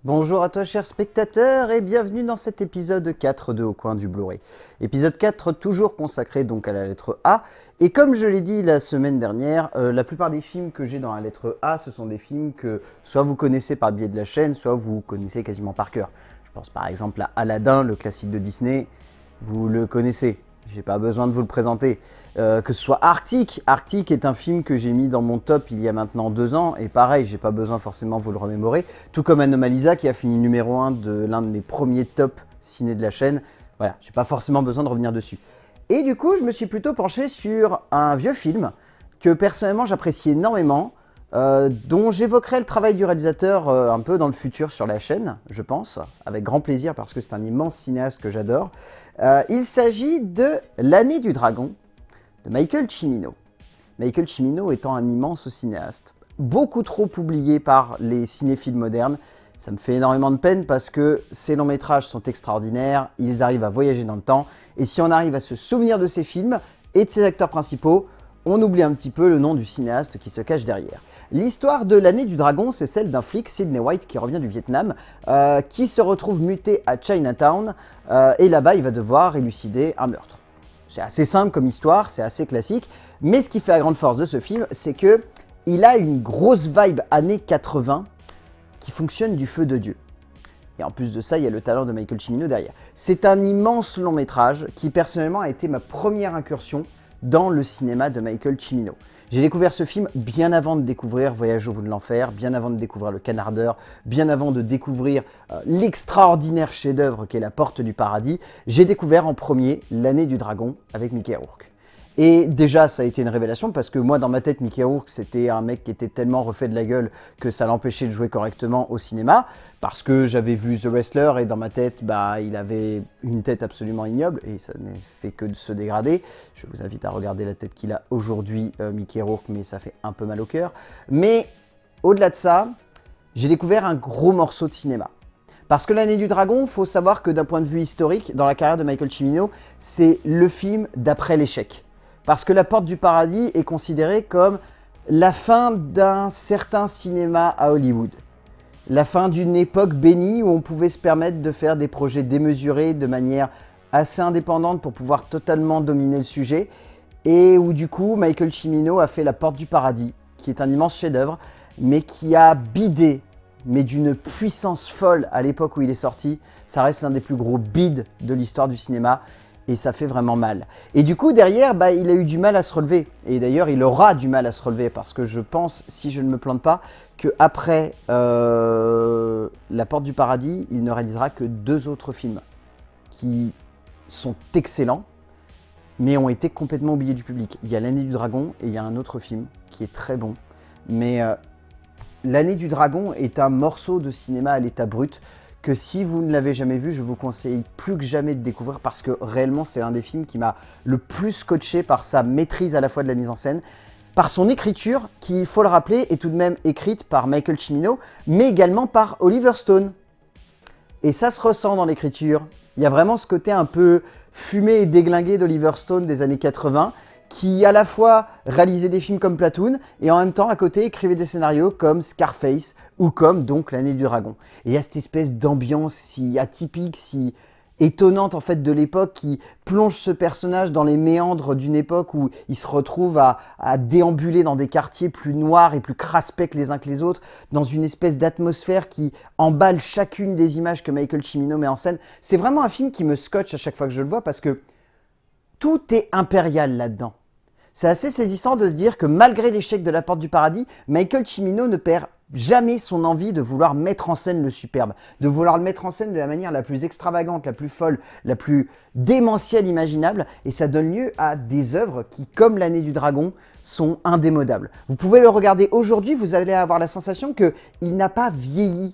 Bonjour à toi chers spectateurs et bienvenue dans cet épisode 4 de Au coin du Blu-ray. Épisode 4 toujours consacré donc à la lettre A. Et comme je l'ai dit la semaine dernière, la plupart des films que j'ai dans la lettre A, ce sont des films que soit vous connaissez par le biais de la chaîne, soit vous connaissez quasiment par cœur. Je pense par exemple à Aladdin, le classique de Disney, vous le connaissez. J'ai pas besoin de vous le présenter. Que ce soit Arctic. Arctic est un film que j'ai mis dans mon top il y a maintenant 2 ans. Et pareil, j'ai pas besoin forcément de vous le remémorer. Tout comme Anomalisa qui a fini numéro 1 de l'un de mes premiers tops ciné de la chaîne. Voilà, j'ai pas forcément besoin de revenir dessus. Et du coup, je me suis plutôt penché sur un vieux film que personnellement j'apprécie énormément. Dont j'évoquerai le travail du réalisateur un peu dans le futur sur la chaîne, je pense, avec grand plaisir parce que c'est un immense cinéaste que j'adore. Il s'agit de L'année du dragon de Michael Cimino. Michael Cimino étant un immense cinéaste, beaucoup trop oublié par les cinéphiles modernes. Ça me fait énormément de peine parce que ces longs métrages sont extraordinaires, ils arrivent à voyager dans le temps, et si on arrive à se souvenir de ces films et de ses acteurs principaux, on oublie un petit peu le nom du cinéaste qui se cache derrière. L'histoire de L'année du dragon, c'est celle d'un flic, Sidney White, qui revient du Vietnam, qui se retrouve muté à Chinatown, et là-bas il va devoir élucider un meurtre. C'est assez simple comme histoire, c'est assez classique, mais ce qui fait la grande force de ce film, c'est que il a une grosse vibe années 80 qui fonctionne du feu de Dieu. Et en plus de ça, il y a le talent de Michael Cimino derrière. C'est un immense long métrage qui personnellement a été ma première incursion dans le cinéma de Michael Cimino. J'ai découvert ce film bien avant de découvrir Voyage au bout de l'enfer, bien avant de découvrir Le Canardeur, bien avant de découvrir l'extraordinaire chef-d'œuvre qu'est La Porte du Paradis. J'ai découvert en premier L'année du dragon avec Mickey Rourke. Et déjà, ça a été une révélation parce que moi, dans ma tête, Mickey Rourke, c'était un mec qui était tellement refait de la gueule que ça l'empêchait de jouer correctement au cinéma. Parce que j'avais vu The Wrestler et dans ma tête, il avait une tête absolument ignoble et ça n'a fait que de se dégrader. Je vous invite à regarder la tête qu'il a aujourd'hui, Mickey Rourke, mais ça fait un peu mal au cœur. Mais au-delà de ça, j'ai découvert un gros morceau de cinéma. Parce que L'année du dragon, il faut savoir que d'un point de vue historique, dans la carrière de Michael Cimino, c'est le film d'après l'échec. Parce que La Porte du Paradis est considérée comme la fin d'un certain cinéma à Hollywood. La fin d'une époque bénie où on pouvait se permettre de faire des projets démesurés de manière assez indépendante pour pouvoir totalement dominer le sujet. Et où du coup, Michael Cimino a fait La Porte du Paradis, qui est un immense chef-d'œuvre, mais qui a bidé, mais d'une puissance folle à l'époque où il est sorti. Ça reste l'un des plus gros bids de l'histoire du cinéma. Et ça fait vraiment mal. Et du coup, derrière, il a eu du mal à se relever. Et d'ailleurs, il aura du mal à se relever parce que je pense, si je ne me plante pas, qu'après La Porte du Paradis, il ne réalisera que 2 autres films qui sont excellents, mais ont été complètement oubliés du public. Il y a L'année du dragon et il y a un autre film qui est très bon. Mais L'année du dragon est un morceau de cinéma à l'état brut que si vous ne l'avez jamais vu, je vous conseille plus que jamais de découvrir parce que réellement c'est un des films qui m'a le plus scotché par sa maîtrise à la fois de la mise en scène, par son écriture qui, il faut le rappeler, est tout de même écrite par Michael Cimino, mais également par Oliver Stone. Et ça se ressent dans l'écriture. Il y a vraiment ce côté un peu fumé et déglingué d'Oliver Stone des années 80, qui à la fois réalisait des films comme Platoon et en même temps à côté écrivait des scénarios comme Scarface ou comme donc L'année du dragon. Et il y a cette espèce d'ambiance si atypique, si étonnante en fait de l'époque qui plonge ce personnage dans les méandres d'une époque où il se retrouve à déambuler dans des quartiers plus noirs et plus craspec les uns que les autres, dans une espèce d'atmosphère qui emballe chacune des images que Michael Cimino met en scène. C'est vraiment un film qui me scotche à chaque fois que je le vois parce que tout est impérial là-dedans. C'est assez saisissant de se dire que malgré l'échec de La Porte du Paradis, Michael Cimino ne perd jamais son envie de vouloir mettre en scène le superbe, de vouloir le mettre en scène de la manière la plus extravagante, la plus folle, la plus démentielle imaginable, et ça donne lieu à des œuvres qui, comme L'année du dragon, sont indémodables. Vous pouvez le regarder aujourd'hui, vous allez avoir la sensation qu'il n'a pas vieilli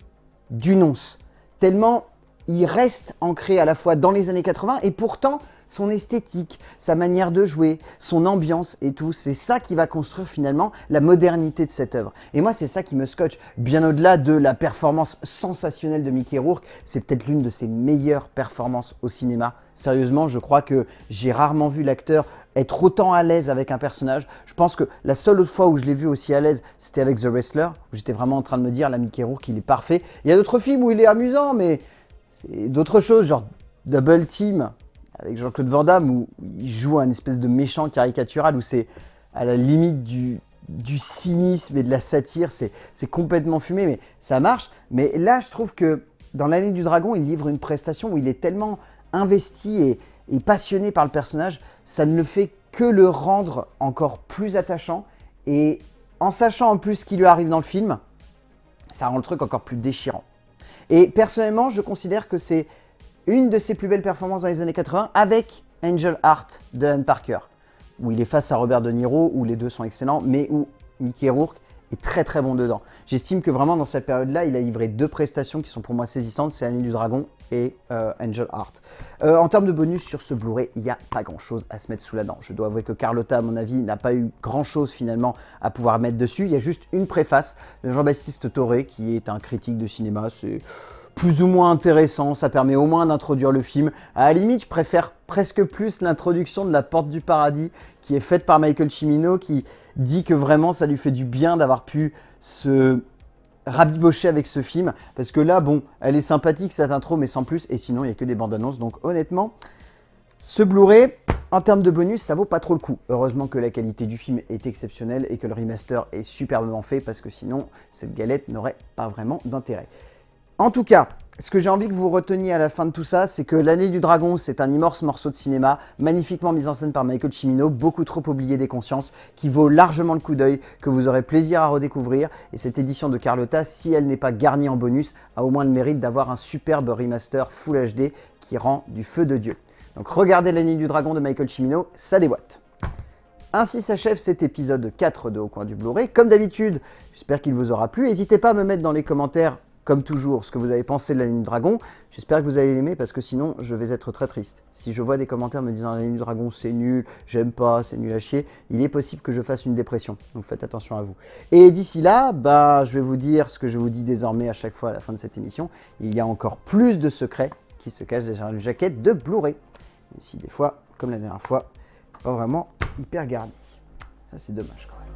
d'une once, tellement il reste ancré à la fois dans les années 80 et pourtant son esthétique, sa manière de jouer, son ambiance et tout, c'est ça qui va construire finalement la modernité de cette œuvre. Et moi, c'est ça qui me scotche. Bien au-delà de la performance sensationnelle de Mickey Rourke, c'est peut-être l'une de ses meilleures performances au cinéma. Sérieusement, je crois que j'ai rarement vu l'acteur être autant à l'aise avec un personnage. Je pense que la seule autre fois où je l'ai vu aussi à l'aise, c'était avec The Wrestler, où j'étais vraiment en train de me dire, là, Mickey Rourke, il est parfait. Il y a d'autres films où il est amusant, mais c'est d'autres choses, genre Double Team, avec Jean-Claude Van Damme, où il joue un espèce de méchant caricatural, où c'est à la limite du cynisme et de la satire, c'est complètement fumé, mais ça marche. Mais là, je trouve que dans l'année du dragon, il livre une prestation où il est tellement investi et passionné par le personnage, ça ne le fait que le rendre encore plus attachant. Et en sachant en plus ce qui lui arrive dans le film, ça rend le truc encore plus déchirant. Et personnellement, je considère que c'est une de ses plus belles performances dans les années 80 avec Angel Heart de Alan Parker, où il est face à Robert De Niro, où les deux sont excellents, mais où Mickey Rourke est très très bon dedans. J'estime que vraiment dans cette période-là, il a livré 2 prestations qui sont pour moi saisissantes, c'est L'Année du Dragon et Angel Heart. En termes de bonus sur ce Blu-ray, il n'y a pas grand-chose à se mettre sous la dent. Je dois avouer que Carlotta, à mon avis, n'a pas eu grand-chose finalement à pouvoir mettre dessus. Il y a juste une préface de Jean-Baptiste Toré, qui est un critique de cinéma. C'est plus ou moins intéressant, ça permet au moins d'introduire le film. À la limite, je préfère presque plus l'introduction de La Porte du Paradis, qui est faite par Michael Cimino, qui dit que vraiment ça lui fait du bien d'avoir pu se rabibocher avec ce film, parce que là, bon, elle est sympathique cette intro, mais sans plus, et sinon il n'y a que des bandes annonces, donc honnêtement, ce Blu-ray, en termes de bonus, ça vaut pas trop le coup. Heureusement que la qualité du film est exceptionnelle et que le remaster est superbement fait, parce que sinon, cette galette n'aurait pas vraiment d'intérêt. En tout cas, ce que j'ai envie que vous reteniez à la fin de tout ça, c'est que L'Année du Dragon, c'est un immense morceau de cinéma, magnifiquement mis en scène par Michael Cimino, beaucoup trop oublié des consciences, qui vaut largement le coup d'œil, que vous aurez plaisir à redécouvrir. Et cette édition de Carlotta, si elle n'est pas garnie en bonus, a au moins le mérite d'avoir un superbe remaster Full HD qui rend du feu de Dieu. Donc regardez L'Année du Dragon de Michael Cimino, ça déboîte. Ainsi s'achève cet épisode 4 de Au Coin du Blu-ray. Comme d'habitude, j'espère qu'il vous aura plu. N'hésitez pas à me mettre dans les commentaires, comme toujours, ce que vous avez pensé de L'Année du Dragon. J'espère que vous allez l'aimer parce que sinon, je vais être très triste. Si je vois des commentaires me disant L'Année du Dragon, c'est nul, j'aime pas, c'est nul à chier, il est possible que je fasse une dépression. Donc faites attention à vous. Et d'ici là, je vais vous dire ce que je vous dis désormais à chaque fois à la fin de cette émission. Il y a encore plus de secrets qui se cachent derrière une jaquette de Blu-ray. Même si des fois, comme la dernière fois, pas vraiment hyper garni. Ça, c'est dommage quand même.